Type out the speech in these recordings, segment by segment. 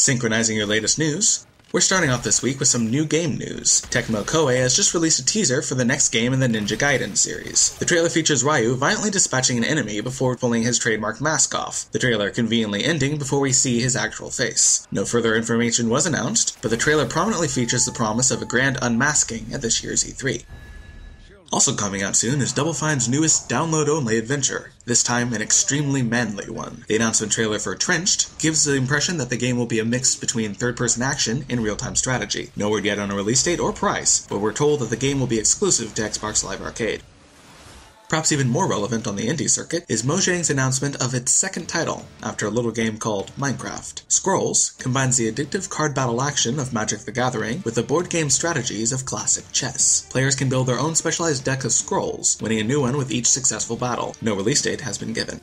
Synchronizing your latest news, we're starting off this week with some new game news. Tecmo Koei has just released a teaser for the next game in the Ninja Gaiden series. The trailer features Ryu violently dispatching an enemy before pulling his trademark mask off, the trailer conveniently ending before we see his actual face. No further information was announced, but the trailer prominently features the promise of a grand unmasking at this year's E3. Also coming out soon is Double Fine's newest download-only adventure, this time an extremely manly one. The announcement trailer for Trenched gives the impression that the game will be a mix between third-person action and real-time strategy. No word yet on a release date or price, but we're told that the game will be exclusive to Xbox Live Arcade. Perhaps even more relevant on the indie circuit is Mojang's announcement of its second title, after a little game called Minecraft. Scrolls combines the addictive card battle action of Magic the Gathering with the board game strategies of classic chess. Players can build their own specialized deck of scrolls, winning a new one with each successful battle. No release date has been given.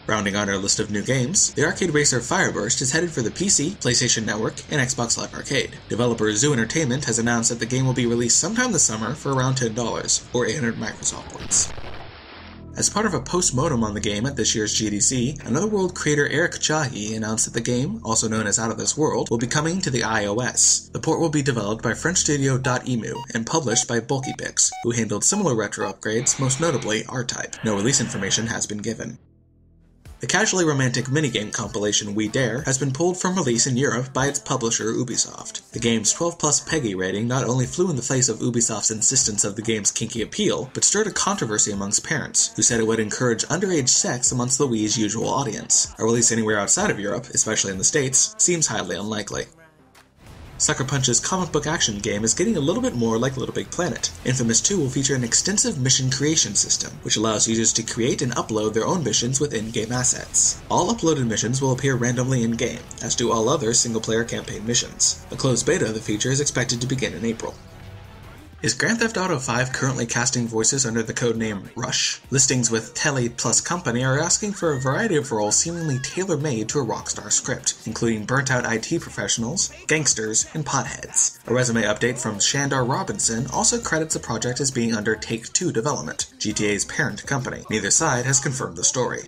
Rounding out our list of new games, the arcade racer Fireburst is headed for the PC, PlayStation Network, and Xbox Live Arcade. Developer Zoo Entertainment has announced that the game will be released sometime this summer for around $10, or 800 Microsoft points. As part of a post-mortem on the game at this year's GDC, Another World creator Eric Chahi announced that the game, also known as Out of This World, will be coming to the iOS. The port will be developed by French studio .emu and published by BulkyPix, who handled similar retro upgrades, most notably R-Type. No release information has been given. The casually romantic minigame compilation We Dare has been pulled from release in Europe by its publisher Ubisoft. The game's 12+ PEGI rating not only flew in the face of Ubisoft's insistence of the game's kinky appeal, but stirred a controversy amongst parents, who said it would encourage underage sex amongst the Wii's usual audience. A release anywhere outside of Europe, especially in the States, seems highly unlikely. Sucker Punch's comic book action game is getting a little bit more like Little Big Planet. Infamous 2 will feature an extensive mission creation system, which allows users to create and upload their own missions with in-game assets. All uploaded missions will appear randomly in-game, as do all other single-player campaign missions. A closed beta of the feature is expected to begin in April. Is Grand Theft Auto V currently casting voices under the codename Rush? Listings with Telly Plus Company are asking for a variety of roles seemingly tailor-made to a Rockstar script, including burnt-out IT professionals, gangsters, and potheads. A resume update from Shandar Robinson also credits the project as being under Take-Two development, GTA's parent company. Neither side has confirmed the story.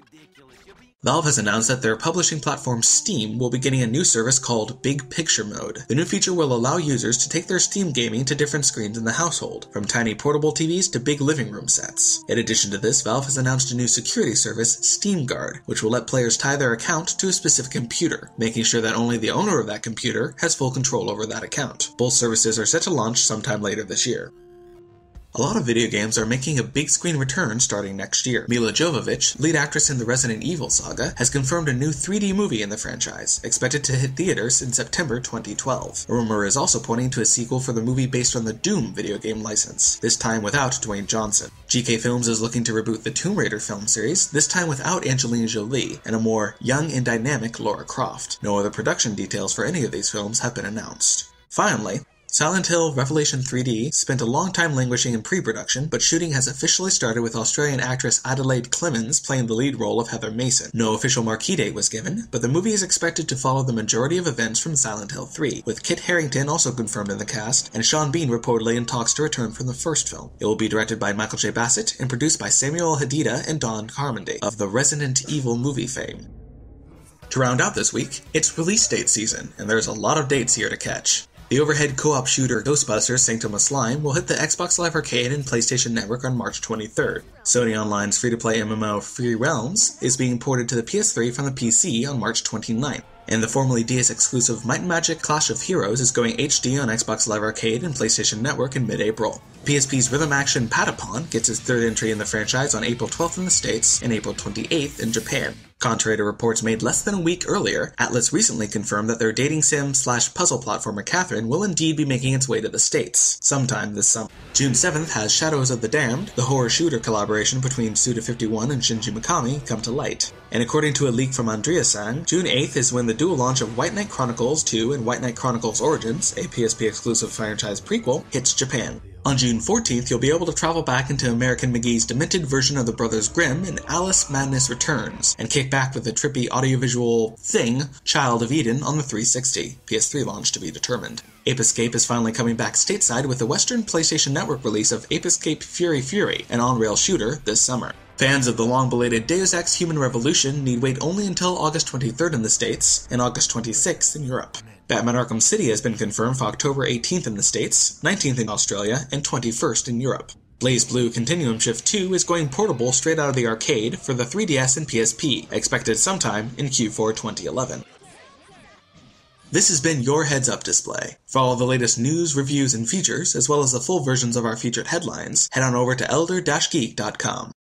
Valve has announced that their publishing platform Steam will be getting a new service called Big Picture Mode. The new feature will allow users to take their Steam gaming to different screens in the household, from tiny portable TVs to big living room sets. In addition to this, Valve has announced a new security service, Steam Guard, which will let players tie their account to a specific computer, making sure that only the owner of that computer has full control over that account. Both services are set to launch sometime later this year. A lot of video games are making a big screen return starting next year. Mila Jovovich, lead actress in the Resident Evil saga, has confirmed a new 3D movie in the franchise, expected to hit theaters in September 2012. A rumor is also pointing to a sequel for the movie based on the Doom video game license, this time without Dwayne Johnson. GK Films is looking to reboot the Tomb Raider film series, this time without Angelina Jolie, and a more young and dynamic Lara Croft. No other production details for any of these films have been announced. Finally, Silent Hill Revelation 3D spent a long time languishing in pre-production, but shooting has officially started with Australian actress Adelaide Clemens playing the lead role of Heather Mason. No official marquee date was given, but the movie is expected to follow the majority of events from Silent Hill 3, with Kit Harington also confirmed in the cast, and Sean Bean reportedly in talks to return from the first film. It will be directed by Michael J. Bassett and produced by Samuel Hadida and Don Carmody of the Resident Evil movie fame. To round out this week, it's release date season, and there's a lot of dates here to catch. The overhead co-op shooter Ghostbusters Sanctum of Slime will hit the Xbox Live Arcade and PlayStation Network on March 23rd. Sony Online's free-to-play MMO Free Realms is being ported to the PS3 from the PC on March 29th. And the formerly DS-exclusive Might & Magic Clash of Heroes is going HD on Xbox Live Arcade and PlayStation Network in mid-April. PSP's Rhythm Action Patapon gets its third entry in the franchise on April 12th in the States and April 28th in Japan. Contrary to reports made less than a week earlier, Atlas recently confirmed that their dating sim/puzzle platformer Catherine will indeed be making its way to the States, sometime this summer. June 7th has Shadows of the Damned, the horror shooter collaboration between Suda51 and Shinji Mikami, come to light. And according to a leak from Andrea-san, June 8th is when the dual launch of White Knight Chronicles 2 and White Knight Chronicles Origins, a PSP-exclusive franchise prequel, hits Japan. On June 14th, you'll be able to travel back into American McGee's demented version of the Brothers Grimm in Alice Madness Returns, and kick back with the trippy audiovisual thing, Child of Eden, on the 360, PS3 launch to be determined. Ape Escape is finally coming back stateside with the Western PlayStation Network release of Ape Escape Fury Fury, an on-rail shooter, this summer. Fans of the long-belated Deus Ex Human Revolution need wait only until August 23rd in the States and August 26th in Europe. Batman Arkham City has been confirmed for October 18th in the States, 19th in Australia, and 21st in Europe. Blaze Blue Continuum Shift 2 is going portable straight out of the arcade for the 3DS and PSP, expected sometime in Q4 2011. This has been your Heads Up display. For all the latest news, reviews, and features, as well as the full versions of our featured headlines, head on over to elder-geek.com.